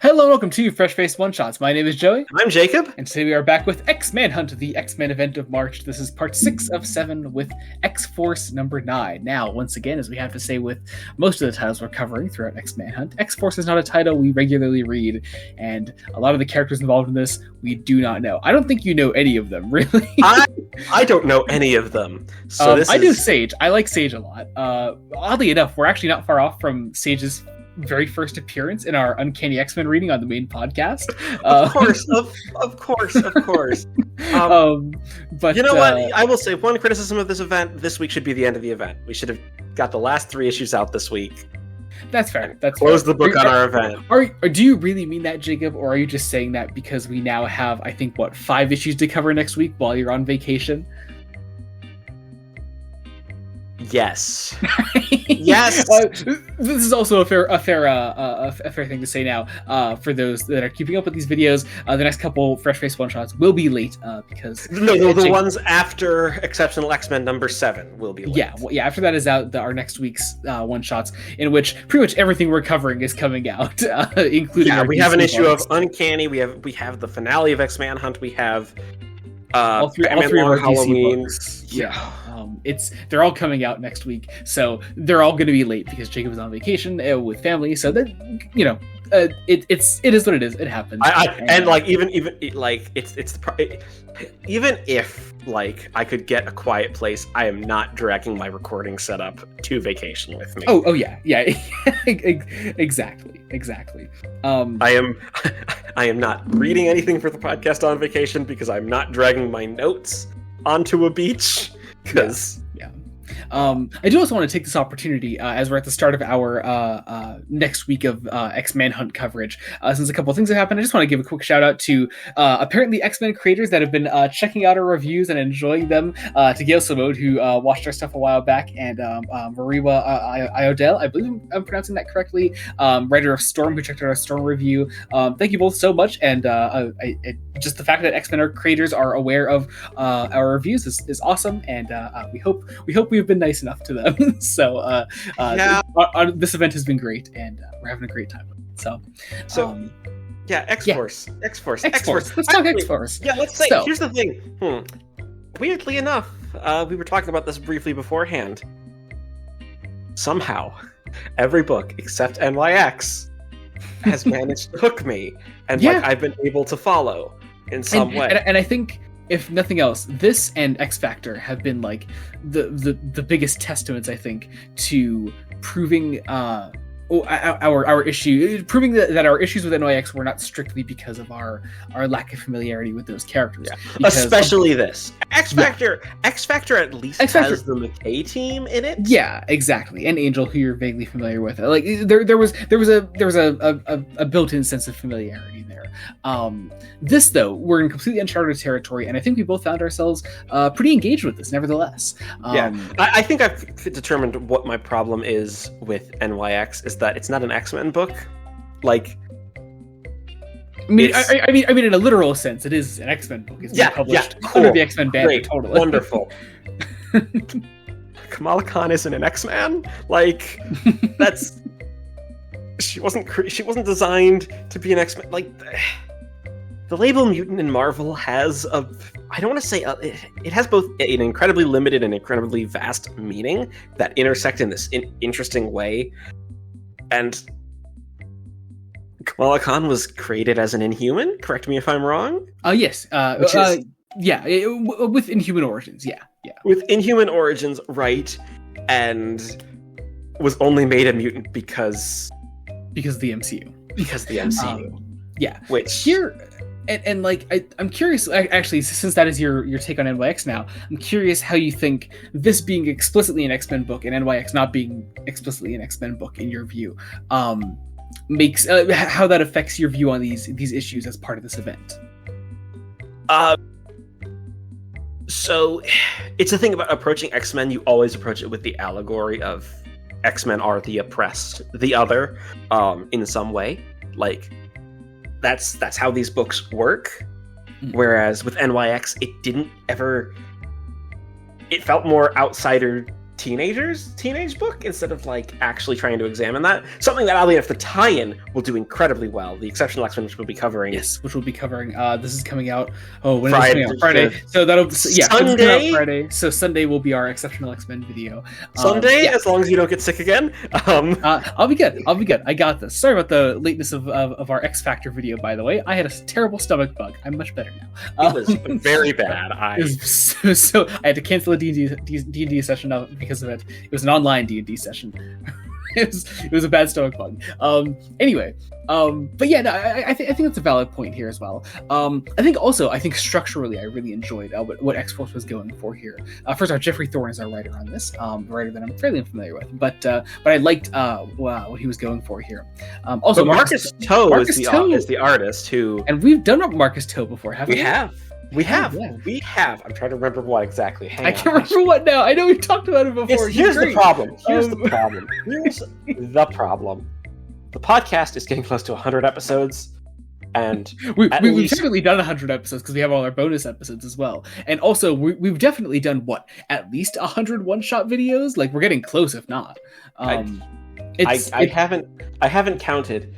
Hello, and welcome to Fresh Face One Shots. My name is Joey, I'm Jacob. and today we are back with X-Men Hunt, the X-Men event of March. This is part 6 of 7 with X-Force number 9. Now, once again, as we have to say with most of the titles we're covering throughout X-Men Hunt, X-Force is not a title we regularly read, and a lot of the characters involved in this we do not know. I don't think you know any of them, really. I don't know any of them. So I do Sage. I like Sage a lot. Oddly enough, we're actually not far off from Sage's very first appearance in our Uncanny X-Men reading on the main podcast. Of course. But you know what? I will say one criticism of this event: this week should be the end of the event. We should have got the last 3 issues out this week. That's fair. Close the book on our event. Or do you really mean that, Jacob, or are you just saying that because we now have, I think, 5 issues to cover next week while you're on vacation? Yes. Yes. This is also a fair thing to say now. For those that are keeping up with these videos, the next couple Fresh Face One Shots will be late because the ones after Exceptional X-Men number 7 will be late. Yeah. After that is out, our next week's One Shots, in which pretty much everything we're covering is coming out, including. Yeah, we have an issue books. of Uncanny. We have the finale of X-Men Hunt. We have all three of our Halloween. DC books. Yeah. They're all coming out next week, so they're all going to be late because Jacob is on vacation with family. So that it is what it is. It happens. Even if I could get a quiet place, I am not dragging my recording setup to vacation with me. Oh yeah, exactly. I am not reading anything for the podcast on vacation because I'm not dragging my notes onto a beach. Because I do also want to take this opportunity as we're at the start of our next week of X-Men Hunt coverage. Since a couple of things have happened, I just want to give a quick shout out to apparently X-Men creators that have been checking out our reviews and enjoying them. To Gail Simode, who watched our stuff a while back, and Mariwa Iodel, I believe I'm pronouncing that correctly, writer of Storm, who checked out our Storm review. Thank you both so much, and just the fact that X-Men creators are aware of our reviews is awesome, and we hope we've been nice enough to them. So this event has been great, and we're having a great time with it. X-Force. Let's talk X-Force. Yeah, let's say. Here's the thing. Weirdly enough, we were talking about this briefly beforehand. Somehow, every book except NYX has managed to hook me, and I've been able to follow in some way. And I think, if nothing else, this and X Factor have been the biggest testaments, I think, to proving our issue, proving that our issues with NYX were not strictly because of our lack of familiarity with those characters. Yeah. Especially this X Factor. Yeah. X Factor at least has the McKay team in it. Yeah, exactly. And Angel, who you're vaguely familiar with. There was a built-in sense of familiarity there. This, though, we're in completely uncharted territory, and I think we both found ourselves pretty engaged with this, nevertheless. I think I've determined what my problem is with NYX is that it's not an X-Men book. I mean, in a literal sense, it is an X-Men book. It's been published under the X-Men banner. Great, totally wonderful. Kamala Khan isn't an X-Man. That's. She wasn't designed to be an X-Men. The label mutant in Marvel has I don't want to say it has both an incredibly limited and incredibly vast meaning that intersect in this interesting way. And Kamala Khan was created as an Inhuman. Correct me if I'm wrong. Yes. With Inhuman origins. Yeah. With Inhuman origins, right? And was only made a mutant because the MCU. Because the MCU. Yeah. Which here. And I'm curious, actually, since that is your take on NYX now, I'm curious how you think this being explicitly an X-Men book and NYX not being explicitly an X-Men book, in your view, makes how that affects your view on these issues as part of this event. So it's the thing about approaching X-Men, you always approach it with the allegory of X-Men are the oppressed, the other, in some way. That's how these books work. Whereas with NYX, it didn't ever. It felt more outsider teenage book instead of like actually trying to examine that. Something that, oddly enough, the tie-in will do incredibly well. The Exceptional X-Men, which we'll be covering. Yes, which we'll be covering. This is coming out. Oh, when Friday, is it coming out? Friday. So that'll Sunday. Friday. So Sunday will be our Exceptional X-Men video. Sunday, as long as you don't get sick again. I'll be good. I got this. Sorry about the lateness of our X Factor video, by the way. I had a terrible stomach bug. I'm much better now. It was very bad. So I had to cancel a D&D session because of it. It was an online D&D session. it was a bad stomach bug. Anyway, but yeah, no, I think that's a valid point here as well. I think structurally I really enjoyed what X-Force was going for here. First off, Geoffrey Thorne is our writer on this, a writer that I'm fairly unfamiliar with, but I liked what he was going for here. Also, Marcus Toe is the artist who, and we've done Marcus Toe before, haven't we? We have. I'm trying to remember what exactly. I can't remember what now. I know we've talked about it before. Here's the problem. Here's the problem. The podcast is getting close to 100 episodes, and we've definitely done 100 episodes because we have all our bonus episodes as well. And also, we've definitely done at least 100 one-shot videos. Like, we're getting close, if not. I haven't counted.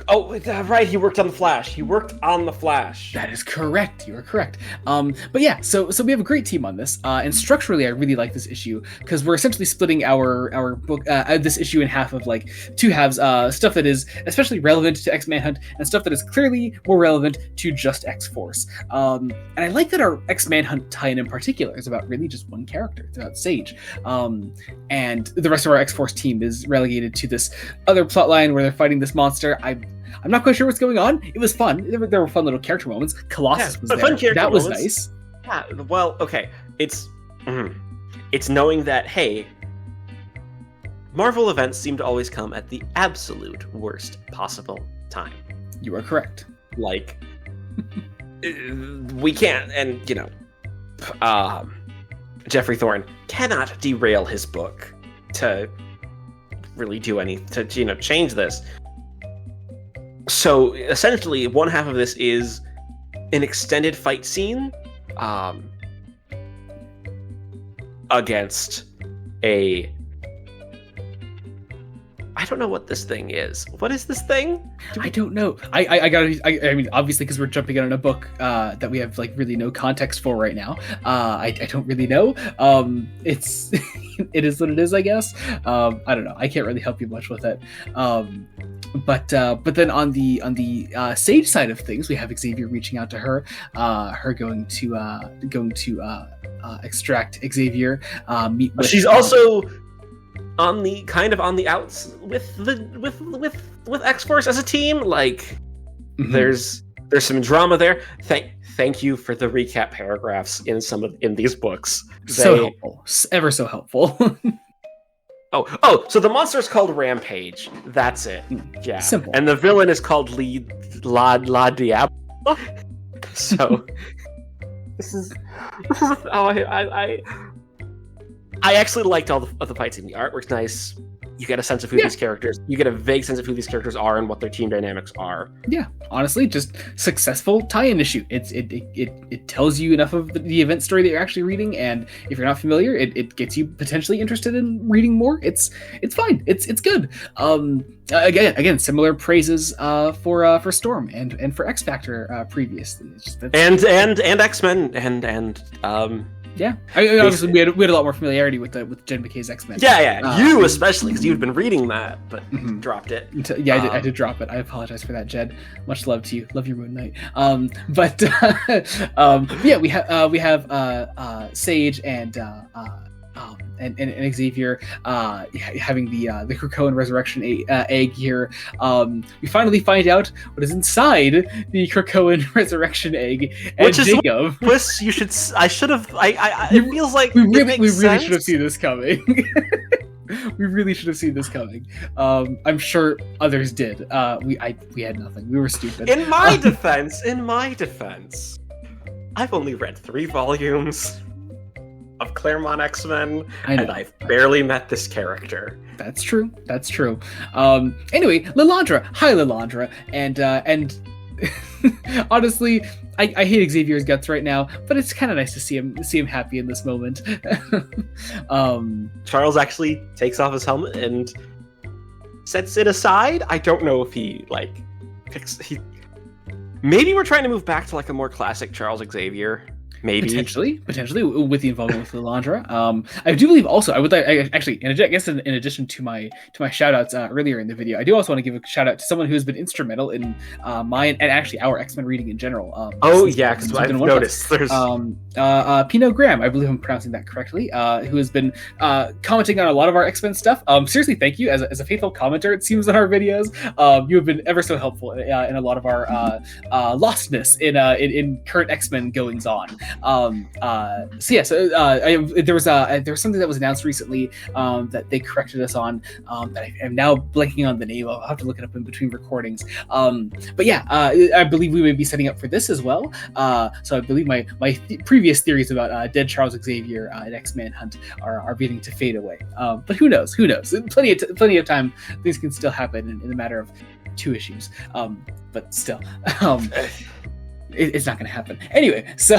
Oh, right. He worked on the Flash. That is correct. You are correct. But yeah, so we have a great team on this, and structurally, I really like this issue because we're essentially splitting our book, this issue in half of like two halves. Stuff that is especially relevant to X-Manhunt, and stuff that is clearly more relevant to just X-Force. And I like that our X-Manhunt tie-in in particular is about really just one character. It's about Sage, and the rest of our X-Force team is relegated to this other plotline where they're fighting this monster. I'm not quite sure what's going on. It was fun. There were fun little character moments. Colossus was there. That was nice. Yeah. Well, okay. It's knowing that, hey, Marvel events seem to always come at the absolute worst possible time. You are correct. Like, we can't, and Geoffrey Thorne cannot derail his book to really do change this. So essentially, one half of this is an extended fight scene against a... I don't know what this thing is. What is this thing? I don't know. I mean, obviously, because we're jumping in on a book that we have like really no context for right now. I don't really know. It's it is what it is, I guess. I don't know. I can't really help you much with it. But then on the Sage side of things, we have Xavier reaching out to her. Her going to extract Xavier. Meet with. She's also on the outs with X-Force as a team. Like, there's some drama there. Thank you for the recap paragraphs in these books. Helpful, ever so helpful. Oh, so the monster is called Rampage. That's it. Yeah. Simple. And the villain is called La Diablo. So this is I actually liked all of the fights, and the artwork's nice. You get a sense of who these characters. You get a vague sense of who these characters are and what their team dynamics are. Yeah, honestly, just successful tie-in issue. It tells you enough of the event story that you're actually reading, and if you're not familiar, it gets you potentially interested in reading more. It's fine. It's good. Again, similar praises for Storm and for X Factor previously. And X-Men and. Yeah, obviously we had a lot more familiarity with Jed MacKay's X-Men. Yeah, you especially, because you'd been reading that, but dropped it. I did drop it. I apologize for that, Jed. Much love to you. Love your Moon Knight. But yeah, we have Sage and Xavier having the Krakoan resurrection egg here. We finally find out what is inside the Krakoan resurrection egg. And which is Jacob, you should. I should have. It feels like we really should have seen this coming. We really should have seen this coming. I'm sure others did. We had nothing. We were stupid. In my defense, I've only read 3 volumes of Claremont X-Men, and I've barely met this character. That's true. Anyway, Lilandra. Hi, Lilandra. And honestly, I hate Xavier's guts right now, but it's kind of nice to see him happy in this moment. Charles actually takes off his helmet and sets it aside. I don't know if he like picks. Maybe we're trying to move back to like a more classic Charles Xavier. Maybe potentially with the involvement with Lilandra. I do believe also I guess in addition to my shout outs earlier in the video, I do also want to give a shout out to someone who's been instrumental in mine and actually our X-Men reading in general. Because I've noticed there's Pinot Graham, I believe I'm pronouncing that correctly, who has been commenting on a lot of our X-Men stuff. Seriously, thank you as a faithful commenter. It seems on our videos, you have been ever so helpful in a lot of our lostness in current X-Men goings on. There was something that was announced recently that they corrected us on that I am now blanking on the name of. I'll have to look it up in between recordings. I believe we may be setting up for this as well. So I believe my previous theories about dead Charles Xavier and X-Man Hunt are beginning to fade away. But who knows? Plenty of time. Things can still happen in a matter of 2 issues. But still. It's not going to happen anyway. So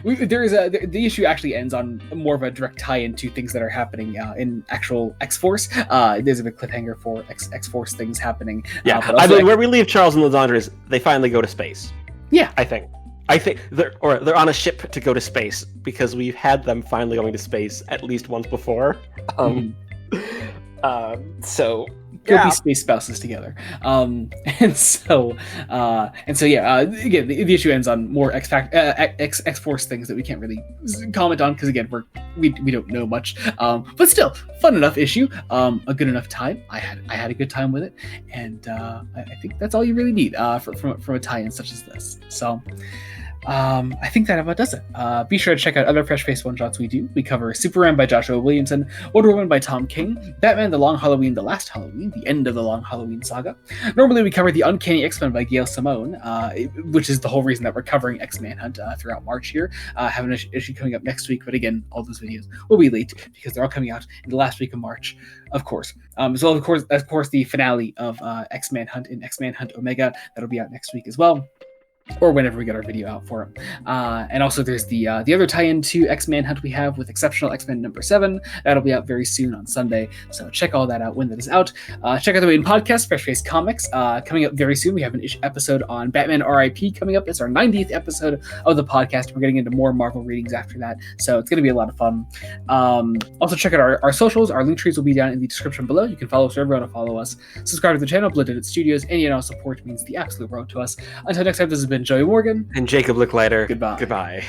the issue actually ends on more of a direct tie-in to things that are happening in actual X-Force. There's a big cliffhanger for X-Force things happening. Where we leave Charles and Lilandra is they finally go to space. Yeah, I think they're on a ship to go to space because we've had them finally going to space at least once before. So. Go be space spouses together. Again, the issue ends on more X-Force things that we can't really comment on because again we don't know much. But still, fun enough issue. A good enough time. I had a good time with it, and I think that's all you really need from a tie-in such as this. So. I think that about does it. Be sure to check out other Fresh Face one-shots we do. We cover Superman by Joshua Williamson, Wonder Woman by Tom King, Batman The Long Halloween, The Last Halloween, the end of the Long Halloween saga. Normally we cover The Uncanny X-Men by Gail Simone, which is the whole reason that we're covering X-Man Hunt throughout March here. Have an issue coming up next week, but again, all those videos will be late because they're all coming out in the last week of March, of course. As well, of course, the finale of X-Man Hunt in X-Man Hunt Omega, that'll be out next week as well. Or whenever we get our video out for it. And also there's the other tie-in to X-Man Hunt we have with Exceptional X-Men number 7. That'll be out very soon on Sunday. So check all that out when that is out. Check out the main podcast, Fresh Face Comics. Coming up very soon, we have an episode on Batman R.I.P. coming up. It's our 90th episode of the podcast. We're getting into more Marvel readings after that. So it's going to be a lot of fun. Also check out our socials. Our link trees will be down in the description below. You can follow us wherever you want to follow us. Subscribe to the channel, Blood Edit Studios. Any and all support means the absolute world to us. Until next time, this has been Joey Morgan and Jacob Licklider. Goodbye. Goodbye.